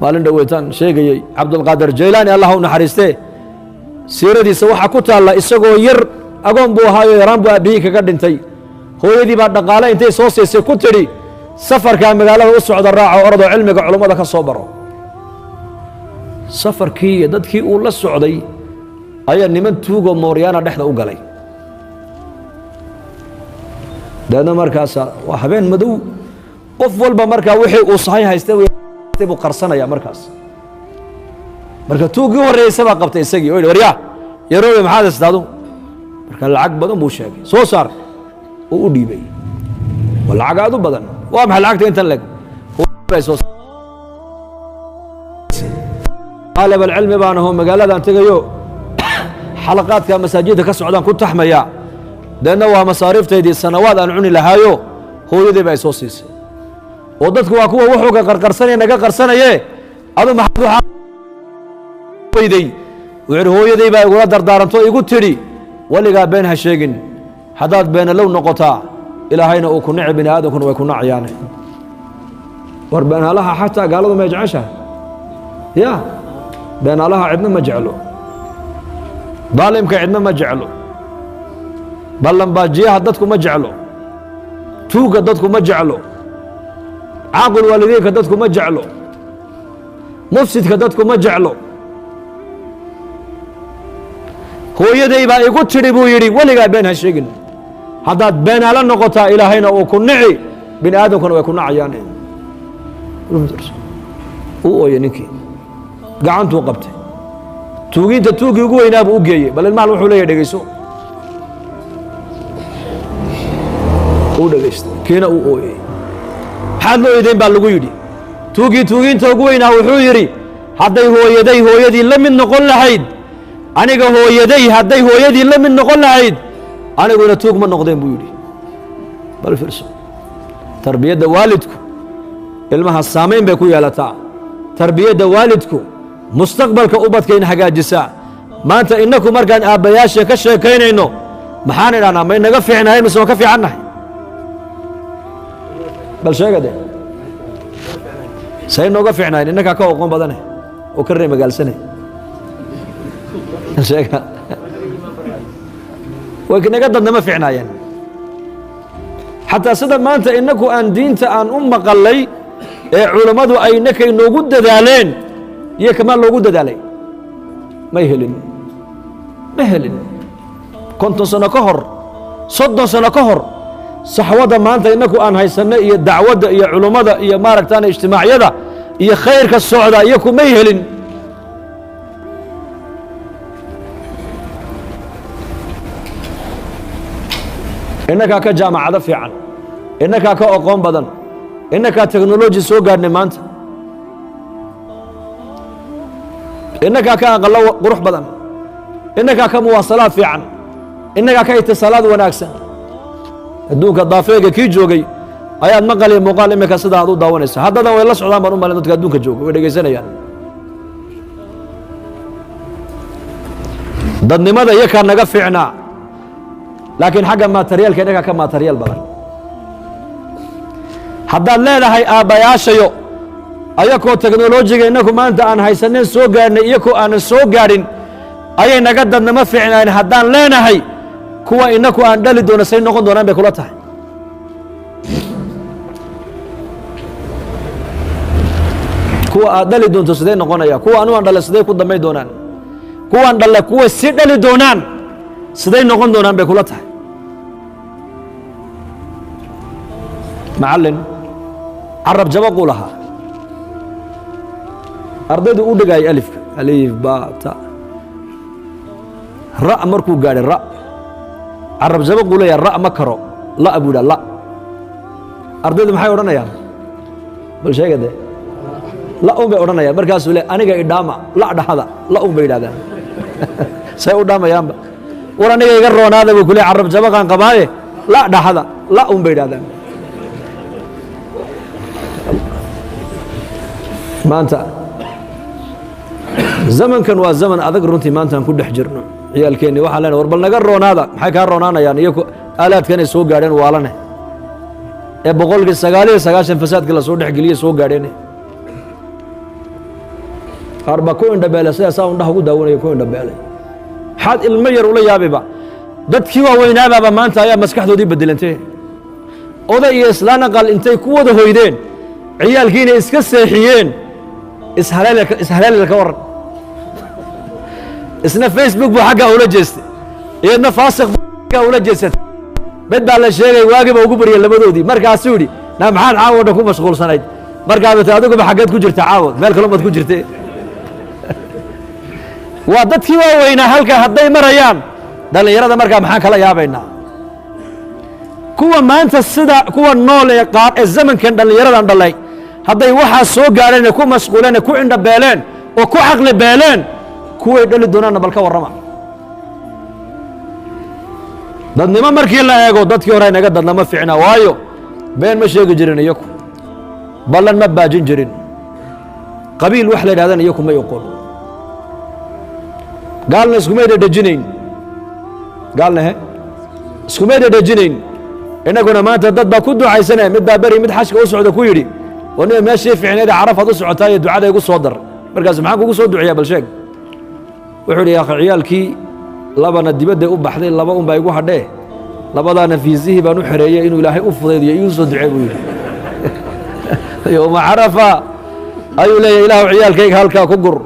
maalin dhaweytaan sheegayay cabdulqaadir jaylaani allah u naxariistee siiradiisa waxaa ku taalla isagoo yar agoon buu ahaayo yaraan buu aabbihii kaga dhintay hooyadii baa dhaqaale intay soo siisay ku tidhi safarkaa magaalada u socda raaco orodoo cilmiga culummada ka soo baro safarkii iyo dadkii uu la socday ayaa niman tuugoo mooryaana dhexda u galay dabeedna markaasa waa habeen madow qof walba markaa wixii uu sahay haystay buu qarsanaya markaas marka tuuggii horreeyeysa baa qabtay isagii oo yidhi waryaa yaroobe maxaad haystaadu marka lacag badan buu sheegay soo saar uu u dhiibay waa lacag aad u badan waa maxay lacagta intan leg طالب العلم baan aho magaaladan tegayo xalaqaadka masaajidda ka socdaan ku taxmaya deedna waa masaariifteedii sanawaad aan cuni lahaayo hooyadii baa soo siisay oo dadku waa kuwa wuxuu ka qarqarsanaya naga qarsanaye adu maxaad weyday wuxuu hooyadii baa igula dardaaranto igu tidhi waligaa been ha sheegin haddaad beenalow noqotaa ilaahayna uu ku nici bini aadamkuna way ku nacayaane war beenaalaha xataa gaaladu may jeceshahay ya beenaalaha cidna ma jeclo daalimka cidna ma jeclo ballanbaajiyaha dadku ma jeclo tuugga dadku ma jeclo caaqul waalidiinka dadku ma jeclo mufsidka dadku ma jeclo hooyaday baa igu tidhi buu yidhi weligaa been ha sheegin haddaad beenaalo noqotaa ilaahayna uu ku nici bini aadamkuna way ku nacayaan uu ooye ninkii gacantuu qabtay tuugiinta tuuggii ugu weynaa buu u geeyey bal ilmahan wuxuu leeyahay dhegayso uu dhegaystay kiina uu ooyey maxaad la ooydayn baa lagu yidhi tuuggii tuugiinta ugu weynaa wuxuu yidhi hadday hooyaday hooyadii la mid noqon lahayd aniga hooyaday hadday hooyadii la mid noqon lahayd aniguna tuug ma noqdeen buu yidhi bal fiirso tarbiyadda waalidku ilmaha saamayn bay ku yeelataa tarbiyadda waalidku mustaqbalka ubadkayna hagaajisaa maanta innaku markaan aabbayaasha ka sheekaynayno maxaan idhahnaa may naga fiicnahayn mise waan ka fiicannahay bal sheega de say nooga fiicnahayn innakaa ka oqon badane oo ka ree magaalsane sheega way naga dadnama fiicnaayeen xataa sida maanta innaku aan diinta aan u maqallay ee culammadu ay nakay noogu dadaaleen iyo kamaa loogu dadaalay may helin ma helin 50 sano ka hor 30 sano ka hor saxwada maanta innaku aan haysanno iyo dacwadda iyo culummada iyo maaragtaan ijtimaacyada iyo khayrka socda iyo kumay helin innakaa ka jaamacado fiican innakaa ka aqoon badan innakaa teknoloji soo gaadhnay maanta innakaa ka aqallo qurux badan innakaa ka muwaasalaad fiican innakaa ka itisaalaad wanaagsan adduunka daafeega kii joogay ayaad maqaliya muuqaal imika sidaa aad u daawanaysa haddadan way la socdaan baan u malin dadka adduunka jooga way dhegaysanayaan dadnimada iyakaa naga fiicnaa laakiin xagga maatariyaalka innagaa ka maataryaal badan haddaad leedahay aabbayaashayo ayakoo teknolojiga innaku maanta aan haysanin soo gaadhnay iyakoo aanan soo gaadhin ayay naga dadnama fiicnaayn haddaan leenahay kuwa innaku aan dhali doono say noqon doonaan bay kula tahay kuwa aad dhali doonto siday noqonaya kuwa anu aan dhalle siday ku dambayn doonaan kuwaan dhalle kuwa si dhali doonaan siday noqon doonaan bay kula tahay macallin carab jabaquu lahaa ardaydu u dhigayay alifka alif ba ta ra markuu gaadhay ra carab jabaquu leeyahay ra ma karo la buu yidhaha la ardaydu maxay odhanayaan bal sheega dee la un bay odhanayaan markaasuu le aniga idhaama la dhahada la un bay yidhahdaan say u dhaamayaanba war aniga iga roonaada buu ku leeyahay carab jabaqaan qabaaye la dhahada la un bay yidhahdaan maanta zamankan waa zaman adag runtii maanta aan ku dhex jirno ciyaalkeenni waxaan leenahay war bal naga roonaada maxay kaa roonaanayaan iyo aalaadkanay soo gaadheen waalane ee 99% fasaadkii la soo dhex geliyey soo gaadheen qaar baa ku indhabeelay sidaasaa undhaha ugu daawanaya ku indhabeelay maxaad ilmo yar ula yaabayba dadkii waaweynaababa maanta ayaa maskaxdoodii bedelantay oday iyo islaan aqal intay ku wada hoydeen ciyaalkiina iska seexiyeen ishaleelka ka waran isna facebook buu xaggaa ula jeestay iyadna faasiq aggaa ula jeesatay mid baa la sheegay waagiiba ugu baryay labadoodii markaasuu yidhi naa maxaad caawo dhan ku mashquulsanayd markaad ta adiguba xaggeed ku jirta caawo meel kaloo baad ku jirte waa dadkii waaweynaa halka hadday marayaan dhallinyarada markaa maxaan kala yaabaynaa kuwa maanta sida kuwa nool ee qaar ee zamankan dhallinyaradan dhalay hadday waxaa soo gaadheen ku mashquuleen ku indhabeeleen oo ku caqli beeleen kuway dhali doonaanna bal ka warrama dadnimo markii la eego dadkii hore inaga dadnama fiicna waayo been ma sheegi jirin iyaku ballan ma baajin jirin qabiil wax la yidhahdana iyaku may oqon gaalna iskumay dhedhejinayn gaalna he iskumay dhedhejinayn innaguna maanta dad baa ku ducaysanaya mid baa beri mid xashka u socda ku yidhi oo nima meeshii fiicneed carafaad u socotaa iyo ducada igu soo dar markaas maxaan kugu soo duciyaa bal sheeg wuxuu yidhi yaakha ciyaalkii labana dibadday u baxday laba un baa igu hadhee labadaana fiisihii baan u xereeyey inuu ilaahay u fudaydiyo iigu soo ducee buu yidhi yowma carafa ayuu leeyahy ilaahu ciyaalkayga halkaa ku gur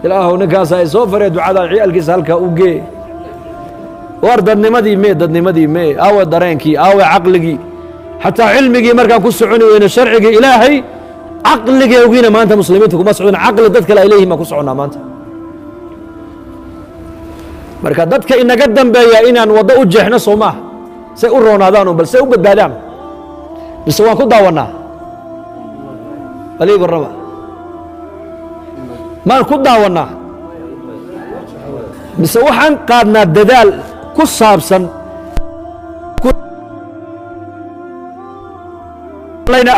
ilaahu ninkaasa ay soo faree ducadaa ciyaalkiisa halkaa u gee war dadnimadii mee aawe dareenkii aawe caqligii xataa cilmigii markaan ku soconi weyne sharcigii ilaahay caqligeegiina maanta muslimiinta kuma socdon caqli dad kale ay leeyihin baan ku soconnaa maanta marka dadka inaga dambeeya inaan waddo u jeexno soo maaha say u roonaadaan bal say u badbaadaan mise waan ku daawannaa balii warrama maan ku daawannaa mise waxaan qaadnaa dadaal ku saabsan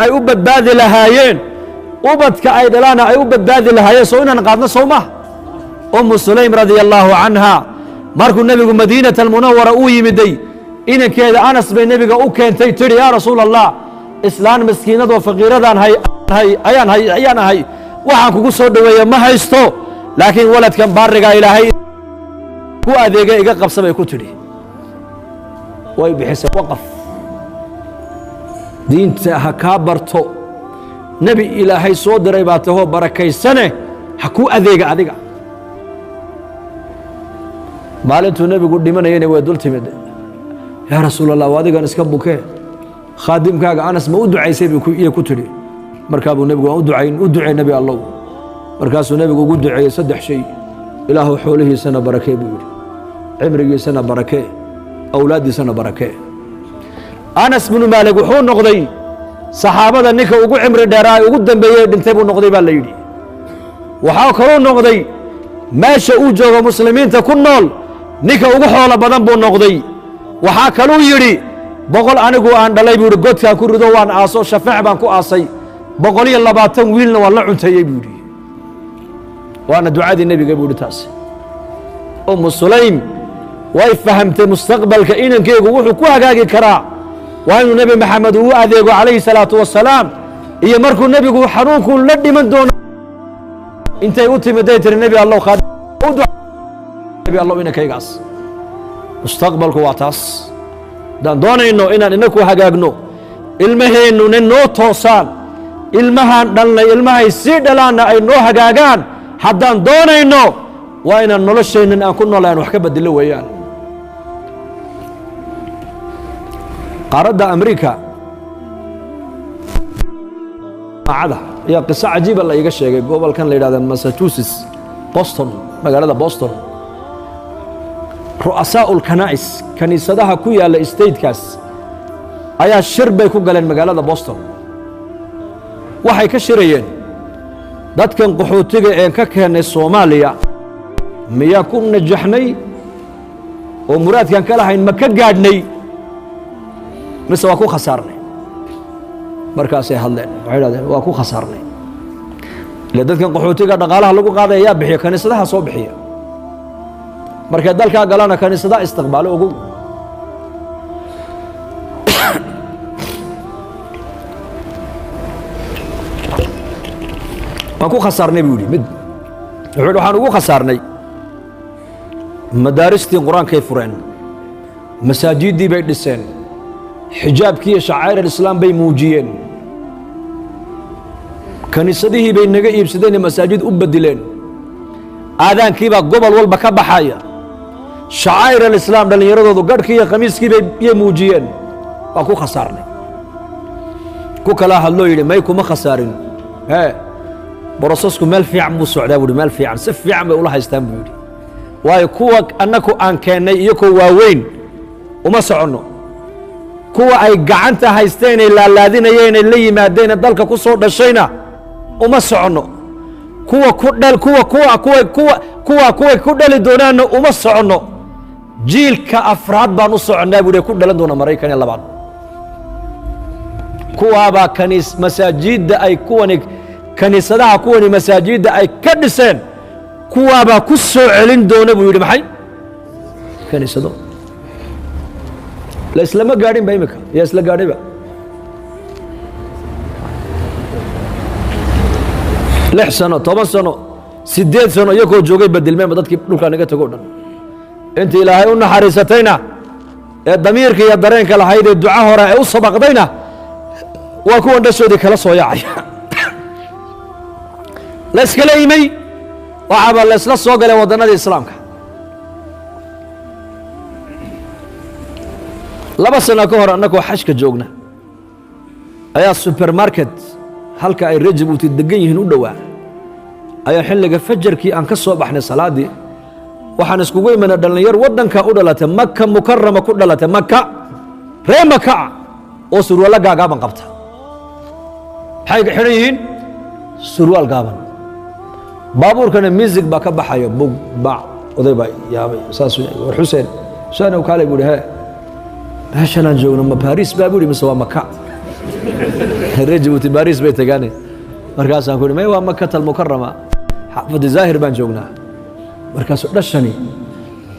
ay u badbaadi lahaayeen ubadka ay dhalaana ay u badbaadi lahaayeen soo inaan qaadno soo maha umu sulaym radia allaahu canha markuu nebigu madiinata almunawara uu yimiday inankeeda anas bay nebiga u keentay tidhi yaa rasuula allah islaan maskiinadoo faqiiradaan ayaan ahay waxaan kugu soo dhoweeye ma haysto laakiin waladkan baarigaa ilaahay ku adeega iga qabsa bay ku tidhi way bixisay waqaf diinta ha kaa barto nebi ilaahay soo diray baa tahoo barakaysane ha kuu adeega adiga maalintuu nebigu dhimanayana way dul timid yaa rasuul allah waa adigan iska bukee khaadimkaaga anas ma u ducaysay iyo ku tidhi markaa buu nebigu waan u ducey nebi allow markaasuu nebigu ugu duceeyey 3 shay ilaahu xoolihiisana barakee buu yidhi cimrigiisana barakee awlaaddiisana barakee anas binu maalik wuxuu noqday saxaabada ninka ugu cimri dheeraa ugu dambeeyey dhintay buu noqday baa la yidhi waxaa kaluu noqday meesha uu joogo muslimiinta ku nool ninka ugu xoolo badan buu noqday waxaa kaluu yidhi 100 anigu aan dhalay buu yidhi godkaan ku rido waan aaso shafaac baan ku aasay 120 wiilna waan la cunteeyey buu yidhi waana ducadii nebiga buu yidhi taas umu sulaym way fahamtay mustaqbalka inankeygu wuxuu ku hagaagi karaa waa inuu nebi maxamed uu adeego calayhi salaatu wasalaam iyo markuu nebigu xanuunku la dhiman doono intay u timiday tiri nebi allow nebi allow inankaygaas mustaqbalku waa taas haddaan doonayno inaan inaku hagaagno ilmaheennuna noo toosaan ilmahaan dhalnay ilmahay sii dhalaanna ay noo hagaagaan haddaan doonayno waa inaan nolosheennan aan ku noolayn wax ka bedelo weeyaan qaaradda amriika maacada ayaa qiso cajiiba la iga sheegay gobolkan la yidhahda massachusetts boston magaalada boston ru'asaa'u lkanaa'is kaniisadaha ku yaalla statekaas ayaa shir bay ku galeen magaalada boston waxay ka shirayeen dadkan qaxootiga een ka keennay soomaaliya miyaa ku najaxnay oo muraadkaan ka lahayn ma ka gaadhnay mise waa ku khasaarnay markaasay hadleen waxay idhahdeen waa ku khasaarnay ile dadkan qaxootiga dhaqaalaha lagu qaadaya yaa bixiya kaniisadaha soo bixiya markay dalkaa galana kaniisadaha istiqbaalo ogow waan ku khasaarnay buu yidhi mid wuxuu yidhi waxaan ugu khasaarnay madaaristii qur-aankay fureen masaajiddii bay dhiseen xijaabkii iyo shacaa'ir alislaam bay muujiyeen kaniisadihii bay naga iibsadeen masaajid u bedileen aadaankii baa gobol walba ka baxaya shacaa'ir alislaam dhallinyaradoodu garhkii iyo khamiiskii bay muujiyeen waa ku khasaarnay ku kala hadloo yidhi may kuma khasaarin borosesku meel fiican buu socdaa buuhi meel fiican si fiican bay ula haystaan buu yidhi waayo kuwa annaku aan keennay iyo kuwa waaweyn uma soconno kuwa ay gacanta haysteen ay laalaadinayeen ay la yimaadeen dalka ku soo dhashayna uma soconno kuwa ku dhali doonaanna uma soconno jiilka afraad baan u soconnaa buuhi ku dhalan doona maraykan ee labaad kuwaabaa masaajidda ay kuwani kaniisadaha kuwani masaajidda ay ka dhiseen kuwaabaa ku soo celin doona buu yidhi maxay kaniisado la islama gaadhin ba imika yaa isla gaadhayba 6 sano 10 sano 8 sano iyagoo joogay badilmeenba dadkii dhulkaa naga tago dhan intii ilaahay u naxariisatayna ee damiirka iyo dareenka lahayd ee duca hore ee u sabaqdayna waa kuwan dhashoodii kala soo yaacaya la iskala imay waxaaba la isla soo galay waddannadii islaamka 2 sano ka hor annagoo xajka joogna ayaa supermarket halka ay reer Jabuuti degan yihiin u dhowaa ayaa xilliga fajarkii aan ka soo baxnay salaadii waxaan iskugu imanay dhalinyar waddanka u dhalatay Makka Mukarrama ku dhalatay Makka reer Makka oo surwaal gaagaaban qabta waxay xiran yihiin surwaal gaaban baabuurkana music baa ka baxayo bug baa oday baa yaabay saas war Xuseen shaana kale buu dhahay meeshaan joogno ma Paris baa buu mise waa Makka reer Jabuuti Paris bay tagaanay markaas aan ku yidhi waa Makka tal Mukarrama xaafadda Zaahir baan joognaa markaas dhashani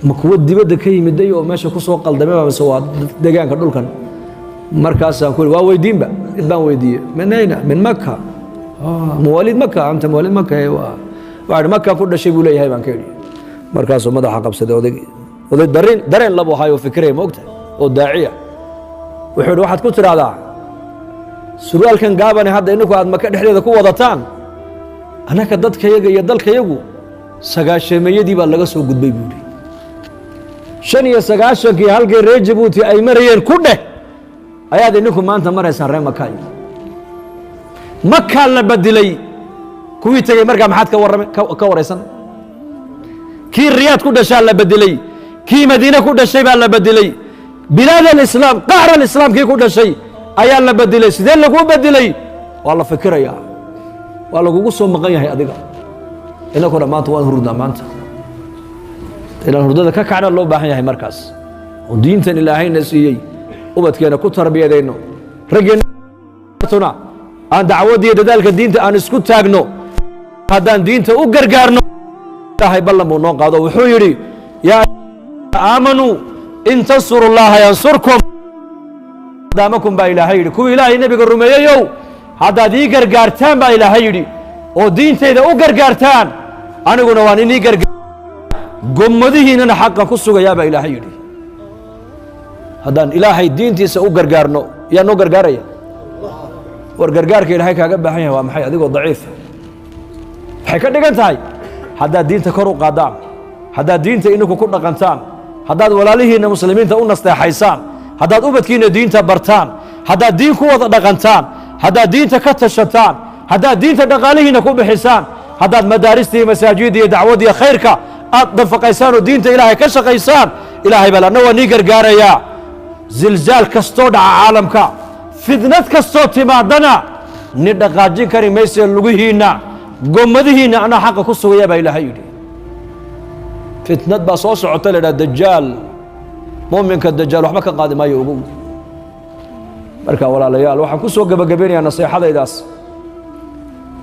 ma kuwa dibadda ka yimid oo meesha ku soo qaldamay mise waa deegaanka dhulkan markaas aan ku yidhi waa weydiinba baan weydiiyey min Makka muwalid Makka anta muwalid Makka waa Makka ku dhashay buu leeyahay baan ka yidhi markaasuu madaxa qabsaday oday dareen labo hayo fikray ma ogtahay oo daaciya wuxuu yidhi waxaad ku tiraahdaa surwaalkan gaabane hadda ininku aad Makka dhexdeeda ku wadataan annaka dadkayaga iyo dalkayagu sagaashameeyadii baa laga soo gudbay buu yidhi 95kii halkii reer Jabuuti ay marayeen ku dheh ayaad ininku maanta maraysaan reer Makka Makka la badilay kuwii tagay markaa maxaad ka waraysan kii Riyaad ku dhashaa la badilay kii Madiina ku dhashay baa la badilay bilaad al-islaam qaar al-islaam kii ku dhashay ayaa la badilay sidee lagu badilay waa la fikirayaa waa lagugu soo maqan yahay adiga inakuna maanta waan hurdnaa maanta inaan hurdada ka kacna loo baahan yahay markaas oo diintan ilaahayna siiyey ubadkeena ku tarbiyadayno raggeena aan dacwadii dadaalka diinta aan isku taagno haddaan diinta u gargaarno ilaahay ballan buu noo qaado wuxuu yidhi yaa aamanuu in tansuru llaha yansurkum daamakum baa ilaahay yidhi kuwii ilaahay nebiga rumeeyeyow haddaad ii gargaartaan baa ilaahay yidhi oo diintayda u gargaartaan aniguna waan inii gargaar gommadihiinana xaqa ku sugayaa baa ilaahay yidhi haddaan ilaahay diintiisa u gargaarno yaa noo gargaaraya war gargaarka ilaahay kaaga baahan yahay waa maxay adigoo daciifa waxay ka dhigan tahay haddaad diinta kor u qaadaan haddaad diinta ininku ku dhaqantaan haddaad walaalihiinna muslimiinta u nasteexaysaan haddaad ubadkiinna diinta bartaan haddaad diin ku wada dhaqantaan haddaad diinta ka tashataan haddaad diinta dhaqaalihiinna ku bixisaan haddaad madaaristii masaajidda iyo dacwadda iyo khayrka aad dafaqaysaan oo diinta ilaahay ka shaqaysaan ilaahay baa anna waa nii gargaarayaa zilzaal kastoo dhaca caalamka fidnad kastoo timaadana ni dhaqaajin kari maysee lugihiinna gommadihiinna anaa xaqa ku sugaya baa ilaahay yidhi fitnad baa soo socota la yidhaha dajaal muuminka dajaal waxba ka qaadi maayo ogow marka walaalayaal waxaan ku soo gabagabeynayaa naseexadaydaas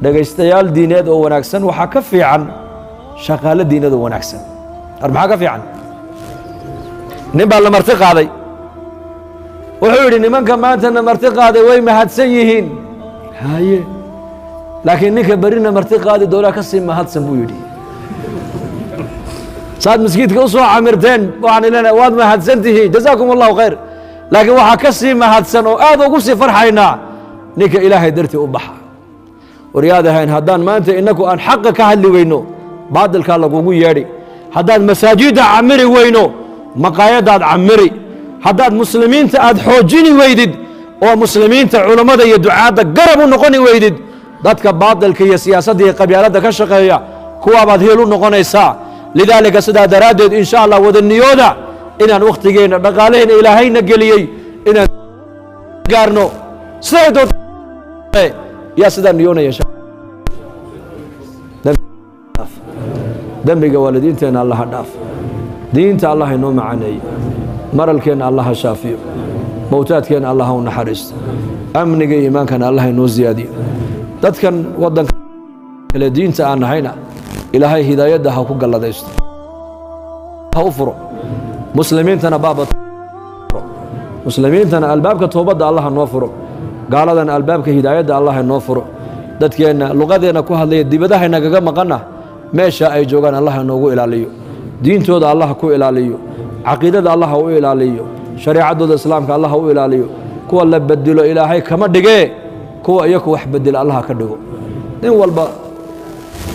dhegaystayaal diineed oo wanaagsan waxaa ka fiican shaqaale diineed oo wanaagsan maxaa ka fiican nin baa la marti qaaday wuxuu yidhi nimanka maantana marti qaaday way mahadsan yihiin haye laakiin ninka berina marti qaadi doonaa ka sii mahadsan buu yidhi saad masjidka u soo camirteen waxaan ilaahay waad mahadsantihiin jazaakum allahu khayr laakiin waxaa ka sii mahadsan oo aad ugu sii farxaynaa ninka ilaahay dartii u baxa waryaad ahayn haddaan maanta innaku aan xaqa ka hadli weyno baadilkaa lagugu yeedhi haddaad masaajidda camiri weyno maqaayadaad camiri haddaad muslimiinta aad xoojini weydid oo muslimiinta culammada iyo ducaadda garab u noqoni weydid dadka baadilka iyo siyaasadda iyo qabyaaladda ka shaqeeya kuwaabaad heel u noqonaysaa lidaalika sidaa daraaddeed in sha allah wada niyooda inaan wakhtigeenna dhaqaalaheenna ilaahayna geliyey inaan gaarno siday doonto yaa sidaa niyoonaya dembiga waalidiinteenna allaha dhaaf diinta allah inoo macaneeye maralkeenna allaha shaafiyo mowtaadkeenna allaha u naxariisto amniga iyo iimaankana allah inoo ziyaadiyo dadkan waddanka kale diinta aan nahayna ilaahay hidaayadda ha ku galladaysto ha u furo muslimiintana albaabka toobadda allah noo furo gaaladana albaabka hidaayadda allah noo furo dadkeenna luqadeenna ku hadlaya dibadaha nagaga maqana meesha ay joogaan allah noogu ilaaliyo diintooda allah ku ilaaliyo caqiidada allah u ilaaliyo shariicadooda islaamka allah u ilaaliyo kuwa la bedelo ilaahay kama dhigee kuwa iyaku wax bedela allah ka dhigo nin walba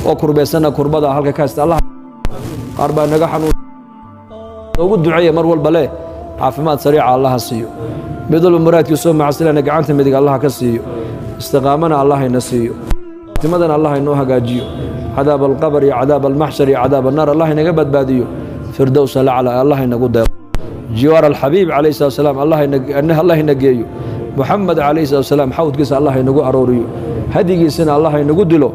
oo kurbaysana kurbada halka ka haysta allah qaar baa naga xanuun ugu duceeya mar walba leh caafimaad sariica allah siiyo midwalba muraadkiisoo macsilana gacanta midig allah ka siiyo istiqaamana allah ina siiyo timadana allah inoo hagaajiyo cadaab alqabr iyo cadaab almaxshar iyo cadaab annaar allah inaga badbaadiyo firdows alacla allah inagu deeqo jiwaar alxabiib calayhi salatu wasalaam allah ina geeyo muxamed calayhi salatu wasalaam xawdkiisa allah inagu arooriyo hadigiisana allah inagu dilo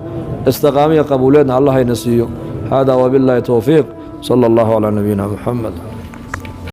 istiqaamiya qabuuleedna allah ina siiyo hada wabillahi towfiiq sala allahu calaa nabiyina muxamed